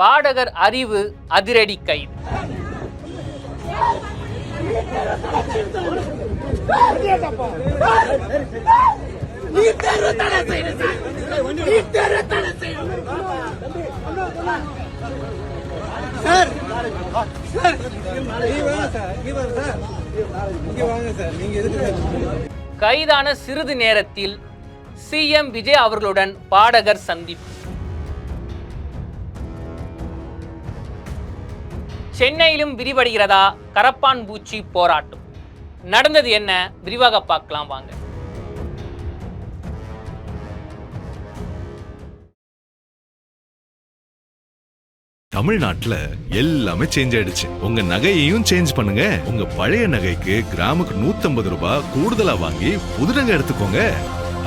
பாடகர் அறிவு அதிரடி கைது. கைதான சிறிது நேரத்தில் சிஎம் விஜய் அவர்களுடன் பாடகர் சந்திப்பு. சென்னையிலும் விரிவடைகிறதா கரப்பான் பூச்சி போராட்டம்? நடந்தது என்ன விரிவாக பார்க்கலாம் வாங்க. தமிழ்நாட்டுல எல்லாமே சேஞ்ச் ஆயிடுச்சு. உங்க நகையையும் சேஞ்ச் பண்ணுங்க. உங்க பழைய நகைக்கு கிராமுக்கு 150 ரூபாய் கூடுதலா வாங்கி புது நகை எடுத்துக்கோங்க.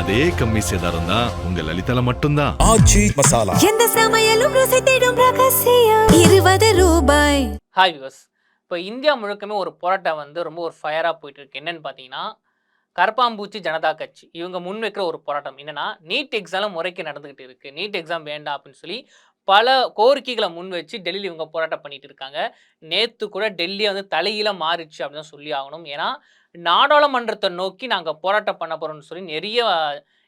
அதே கம்மி சேதாரம் தான் உங்க லலிதால மட்டும்தான். ஆச்சி மசாலா, எந்த சமையலும் ருசி தேடும் ரகசியம் 20 ரூபாய். ஹாய் வியூவர்ஸ், இப்போ இந்தியா முழுக்கமே ஒரு போராட்டம் ரொம்ப ஒரு ஃபயராக போயிட்டு இருக்கு. என்னன்னு பார்த்தீங்கன்னா, கரப்பாம்பூச்சி ஜனதா கட்சி இவங்க முன் வைக்கிற ஒரு போராட்டம் என்னன்னா, நீட் எக்ஸாம் முறைக்கு நடந்துகிட்டு இருக்கு, நீட் எக்ஸாம் வேண்டாம் அப்படின்னு சொல்லி பல கோரிக்கைகளை முன் வச்சு டெல்லியில் இவங்க போராட்டம் பண்ணிட்டு இருக்காங்க. நேற்று கூட டெல்லி தலையில மாறிடுச்சு அப்படின்னு தான் சொல்லி ஆகணும். ஏன்னா நாடாளுமன்றத்தை நோக்கி நாங்கள் போராட்டம் பண்ண போறோம்னு சொல்லி நிறைய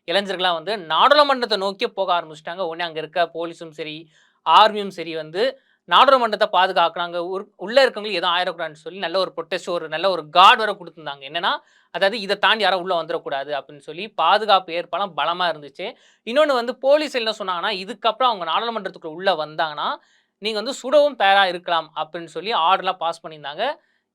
இளைஞர்களாம் நாடாளுமன்றத்தை நோக்கி போக ஆரம்பிச்சிட்டாங்க. உடனே அங்கே இருக்க போலீஸும் சரி ஆர்மியும் சரி நாடாளுமன்றத்தை பாதுகாக்கிறாங்க. உள்ள இருக்கவங்களுக்கு எதுவும் ஆயிடக்கூடாதுன்னு சொல்லி நல்ல ஒரு ப்ரொட்டஸ்ட், ஒரு நல்ல ஒரு கார்டு வர கொடுத்துருந்தாங்க. என்னன்னா, அதாவது இதை தாண்டி யாரும் உள்ள வந்துடக்கூடாது அப்படின்னு சொல்லி பாதுகாப்பு ஏற்பாடும் பலமா இருந்துச்சு. இன்னொன்று போலீஸ் என்ன சொன்னாங்கன்னா, இதுக்கப்புறம் அவங்க நாடாளுமன்றத்துக்குள்ள உள்ள வந்தாங்கன்னா நீங்க சுடவும் தயாரா இருக்கலாம் அப்படின்னு சொல்லி ஆர்டர்லாம் பாஸ் பண்ணியிருந்தாங்க.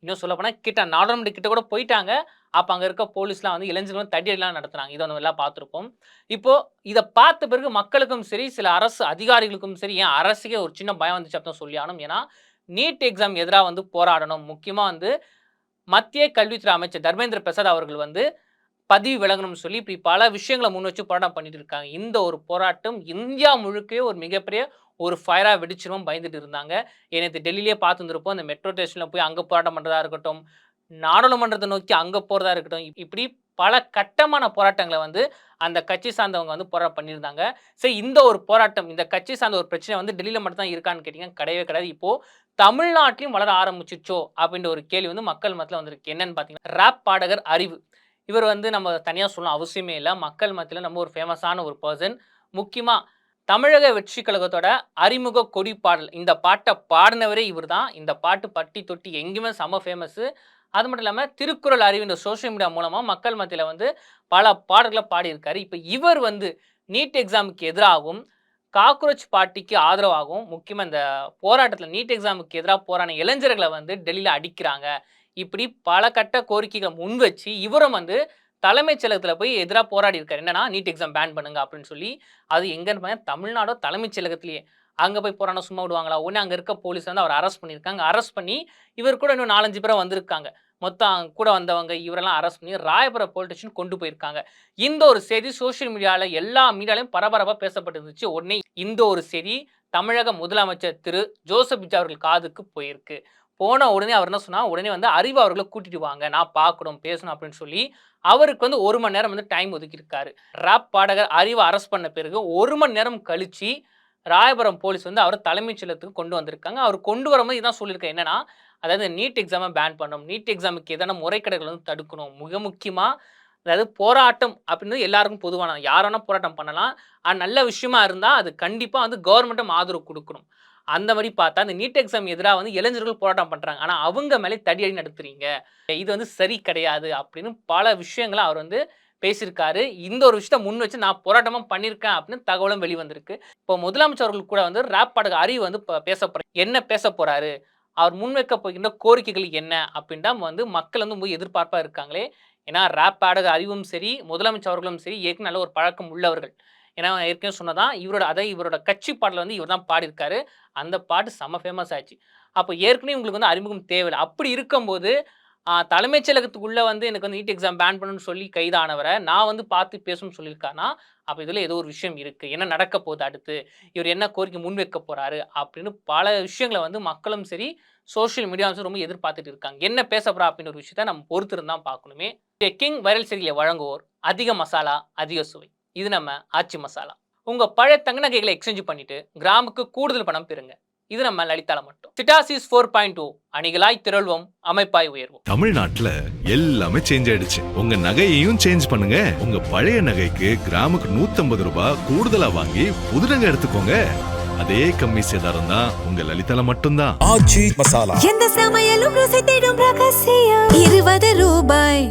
இன்னும் சொல்ல போனால் நாடாளுமன்ற கிட்ட கூட போயிட்டாங்க. அப்போ அங்கே இருக்க போலீஸ்லாம் இளைஞர்களும் தடியெல்லாம் நடத்துனாங்க. இதை எல்லாம் பார்த்துருப்போம். இப்போ இதை பார்த்த பிறகு மக்களுக்கும் சரி சில அரசு அதிகாரிகளுக்கும் சரி ஏன் அரசுக்கே ஒரு சின்ன பயம் வந்துச்சு அப்படின்னு சொல்லி ஆகணும். ஏன்னா நீட் எக்ஸாம் எதிராக போராடணும். முக்கியமாக மத்திய கல்வித்துறை அமைச்சர் தர்மேந்திர பிரசாத் அவர்கள் பதவி விலகணும்னு சொல்லி இப்படி பல விஷயங்களை முன் வச்சு போராட்டம் பண்ணிட்டு இருக்காங்க. இந்த ஒரு போராட்டம் இந்தியா முழுக்கவே ஒரு மிகப்பெரிய ஒரு ஃபயரா வெடிச்சிரும் பயந்துட்டு இருந்தாங்க. நேற்று டெல்லியிலே பார்த்துருப்போம். இந்த மெட்ரோ ஸ்டேஷனில் போய் அங்கே போராட்டம் பண்ணுறதா இருக்கட்டும், நாடாளுமன்றத்தை நோக்கி அங்கே போகிறதா இருக்கட்டும், இப்படி பல கட்டமான போராட்டங்களை அந்த கட்சி சார்ந்தவங்க போராட்டம் பண்ணியிருந்தாங்க. சரி, இந்த ஒரு போராட்டம், இந்த கட்சி சார்ந்த ஒரு பிரச்சனை டெல்லியில் மட்டும் தான் இருக்கான்னு கேட்டிங்கன்னா கிடையவே கிடையாது. இப்போது தமிழ்நாட்டிலையும் வளர ஆரம்பிச்சிச்சோ அப்படின்ற ஒரு கேள்வி மக்கள் மத்தியில் வந்திருக்கு. என்னன்னு பார்த்தீங்கன்னா, ராப் பாடகர் அறிவு. இவர் நம்ம தனியாக சொல்லணும் அவசியமே இல்லை. மக்கள் மத்தியில் நம்ம ஒரு ஃபேமஸான ஒரு பர்சன். முக்கியமாக தமிழக வெற்றி கழகத்தோட அறிமுக கொடி பாடல், இந்த பாட்டை பாடினவரே இவர் தான். இந்த பாட்டு பட்டி தொட்டி எங்கேயுமே செம ஃபேமஸ்ஸு. அது மட்டும் இல்லாமல் திருக்குறள் அறிவு இந்த சோஷியல் மீடியா மூலமாக மக்கள் மத்தியில் பல பாடல்களை பாடியிருக்காரு. இப்போ இவர் நீட் எக்ஸாமுக்கு எதிராகவும் காக்ரோச் பார்ட்டிக்கு ஆதரவாகவும் முக்கியமாக இந்த போராட்டத்தில் நீட் எக்ஸாமுக்கு எதிராக போரான இளைஞர்களை டெல்லியில் அடிக்கிறாங்க. இப்படி பல கட்ட கோரிக்கைகளை முன் வச்சு இவரும் தலைமைச் செயலகத்தில் போய் எதிராக போராடி இருக்காரு. என்னன்னா, நீட் எக்ஸாம் பேன் பண்ணுங்க அப்படின்னு சொல்லி. அது எங்கன்னு பார்த்தா தமிழ்நாடோ தலைமைச் செயலகத்திலேயே. அங்கே போய் போராட சும்மா விடுவாங்களா? உடனே அங்கே இருக்க போலீஸ் அவர் அரெஸ்ட் பண்ணியிருக்காங்க. அரெஸ்ட் பண்ணி இவர் கூட இன்னும் 4-5 பேரை வந்திருக்காங்க. மொத்தம் கூட வந்தவங்க இவரெல்லாம் அரெஸ்ட் பண்ணி ராயபுரம் போலீஸ் ஸ்டேஷன் கொண்டு போயிருக்காங்க. இந்த ஒரு செய்தி சோசியல் மீடியாவில் எல்லா மீடியாலையும் பரபரப்பாக பேசப்பட்டு இருந்துச்சு. உடனே இந்த ஒரு செய்தி தமிழக முதலமைச்சர் திரு ஜோசப் விஜய் அவர்கள் காதுக்கு போயிருக்கு. போன உடனே அவர் என்ன சொன்னா, உடனே அறிவு அவர்களை கூட்டிட்டு வாங்க, நான் பார்க்கணும் பேசணும் அப்படின்னு சொல்லி அவருக்கு 1 மணி நேரம் டைம் ஒதுக்கியிருக்காரு. ராப் பாடகர் அறிவை அரெஸ்ட் பண்ண பிறகு 1 மணி நேரம் கழிச்சு ராயபுரம் போலீஸ் அவரை தலைமைச் செயலகத்துக்கு கொண்டு வந்திருக்காங்க. அவர் கொண்டு வரும்போது இதான் சொல்லியிருக்காங்க. என்னன்னா, அதாவது நீட் எக்ஸாமை பேன் பண்ணணும், நீட் எக்ஸாமுக்கு எதனா முறைகேடுகள் தடுக்கணும். மிக முக்கியமாக அதாவது போராட்டம் அப்படின்றது எல்லாருக்கும் பொதுவான, யாரானா போராட்டம் பண்ணலாம். நல்ல விஷயமா இருந்தால் அது கண்டிப்பாக கவர்மெண்ட்டும் ஆதரவு கொடுக்கணும். அந்த மாதிரி பார்த்தா இந்த நீட் எக்ஸாம் எதிராக இளைஞர்கள் போராட்டம் பண்ணுறாங்க. ஆனால் அவங்க மேலே தடியடி நடத்துறீங்க, இது சரி கிடையாது அப்படின்னு பல விஷயங்களை அவர் பேசியிருக்காரு. இந்த ஒரு விஷயத்தை முன் வச்சு நான் போராட்டமாக பண்ணியிருக்கேன் அப்படின்னு தகவலும் வெளிவந்திருக்கு. இப்போ முதலமைச்சர் அவர்கள் கூட ராப் பாடகர் அறிவு பேச போகிறார். என்ன பேச போகிறாரு, அவர் முன்வைக்க போகின்ற கோரிக்கைகள் என்ன அப்படின்ட்டு மக்கள் போய் எதிர்பார்ப்பாக இருக்காங்களே. ஏன்னா ராப் பாடகர் அறிவும் சரி முதலமைச்சர் அவர்களும் சரி ஏற்கனவே நல்ல ஒரு பழக்கம் உள்ளவர்கள். ஏன்னா ஏற்கனவே சொன்னதான் இவரோட கட்சி பாடல் இவர் தான் பாடியிருக்காரு. அந்த பாட்டு செம்ம ஃபேமஸ் ஆச்சு. அப்போ ஏற்கனவே உங்களுக்கு அறிமுகம் தேவையில்லை. அப்படி இருக்கும்போது தலைமைச் செயலகத்துக்குள்ளே எனக்கு நீட் எக்ஸாம் பேன் பண்ணணும்னு சொல்லி கைதானவரை நான் பார்த்து பேசணும்னு சொல்லியிருக்காருன்னா, அப்போ இதில் ஏதோ ஒரு விஷயம் இருக்குது. என்ன நடக்க போகுது, அடுத்து இவர் என்ன கோரிக்கை முன்வைக்க போகிறாரு அப்படின்னு பல விஷயங்களை மக்களும் சரி சோஷியல் மீடியாவும் ரொம்ப எதிர்பார்த்துட்டு இருக்காங்க. என்ன பேச போகிறா அப்படின்னு ஒரு விஷயத்த நம்ம பொறுத்திருந்தான் பார்க்கணுமே. கிங் வைரல் செய்தியை வழங்குவோர் அதிக மசாலா அதிக சுவை. இது நம்ம ஆச்சி மசாலா. உங்கள் பழைய தங்க நகைகளை எக்ஸ்சேஞ்ச் பண்ணிட்டு கிராமுக்கு கூடுதல் பணம் பெறுங்க. இது நம்ம லலிதால மட்டும். சிட்டாசிஸ் 4.0 அணிகளாய் திரள்வோம், அமைப்பாய் உயர்வோம். தமிழ்நாட்டுல எல்லாமே சேஞ்ச் ஆயிடுச்சு. உங்க நகையையும் சேஞ்ச் பண்ணுங்க. உங்க பழைய நகைக்கு கிராமுக்கு 150 ரூபாய் கூடுதலா வாங்கி புது நகை எடுத்துக்கோங்க. அதே கம்மி சேதாரம் தான் உங்க லலிதால மட்டும்தான். எந்த சமையலும் ருசி தேடும் ரகசியம் 20 ரூபாய்.